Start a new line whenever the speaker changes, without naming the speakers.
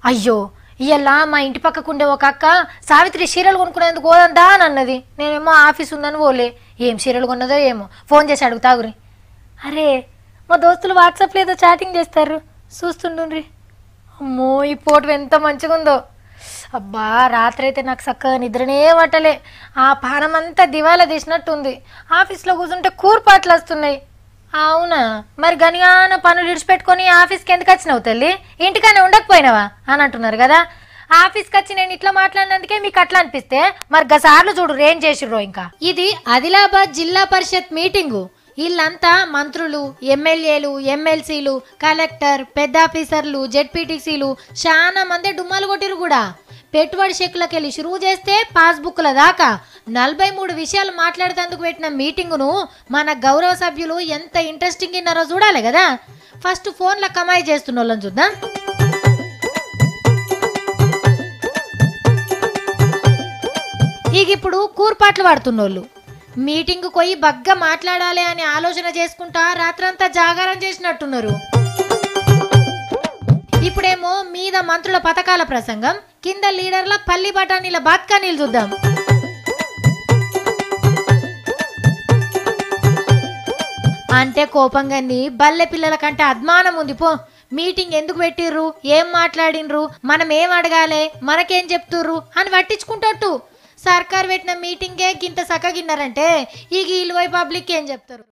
అయ్యో ఇయ్యలా మా ఇంటి పక్కకుండే ఒక అక్క సావిత్రి చీరలు కొనుక్కునేందుకు పోదందా అని అన్నది. నేనేమో ఆఫీస్ ఉందని పోలే. ఏం చీరలు కొన్నదో ఏమో ఫోన్ చేసి అడుగుతాగురి. అరే మా దోస్తులు వాట్సాప్లో ఏదో చాటింగ్ చేస్తారు, చూస్తుండ్రి. అమ్మో ఈ ఫోటో ఎంత మంచిగా ఉందో. అబ్బా రాత్రి అయితే నాకు చక్కగా నిద్రనే పట్టలే. ఆ పానం అంతా దివాలా తీసినట్టుంది. ఆఫీస్లో కూర్చుంటే కూర్పాట్లు వస్తున్నాయి. అవునా మరి గనిగాన పనులు విడిచిపెట్టుకొని ఆఫీస్కి ఎందుకు వచ్చినావు తల్లి, ఇంటికానే ఉండకపోయినావా అని అంటున్నారు కదా. ఆఫీస్కి వచ్చి నేను ఇట్లా మాట్లాడినందుకే మీకు అట్లా అనిపిస్తే మరి గసార్లు చూడు ఏం చేసిర్రో. ఇంకా ఇది ఆదిలాబాద్ జిల్లా పరిషత్ మీటింగు. వీళ్ళంతా మంత్రులు, ఎమ్మెల్యేలు, ఎమ్మెల్సీలు, కలెక్టర్, పెద్ద ఆఫీసర్లు, జెడ్పీటీసీలు చాలా మంది డుమ్మాలు కొట్టిరు కూడా. పెట్టుబడి చెక్కులకి వెళ్ళి షురువు చేస్తే పాస్బుక్ల దాకా 43 విషయాలు మాట్లాడేందుకు పెట్టిన మీటింగును మన గౌరవ సభ్యులు ఎంత ఇంట్రెస్టింగ్ ఇన్నారో చూడాలి కదా. ఫస్ట్ ఫోన్ల కమాయి చేస్తున్న వాళ్ళని చూద్దాం. ఇక ఇప్పుడు కూర్పాట్లు పడుతున్నోళ్ళు మీటింగ్ పోయి బగ్గా మాట్లాడాలి అని ఆలోచన చేసుకుంటా రాత్రంతా జాగారం చేసినట్టున్నారు. ఇప్పుడేమో మీద మంత్రుల పథకాల ప్రసంగం, కింద లీడర్ల పల్లి బఠానీల బాత్కానీలు చూద్దాం. అంటే కోపంగాని బల్లె పిల్లల కంటే అద్మానం ఉంది పో. మీటింగ్ ఎందుకు పెట్టిర్రు, ఏం మాట్లాడినరు, మనం ఏం అడగాలి, మనకేం చెప్తుర్రు అని పట్టించుకుంటట్టు. సర్కార్ పెట్టిన మీటింగే గింత సక్కగిన్నారంటే ఈ వీళ్ళు పబ్లిక్ ఏం చెప్తారు.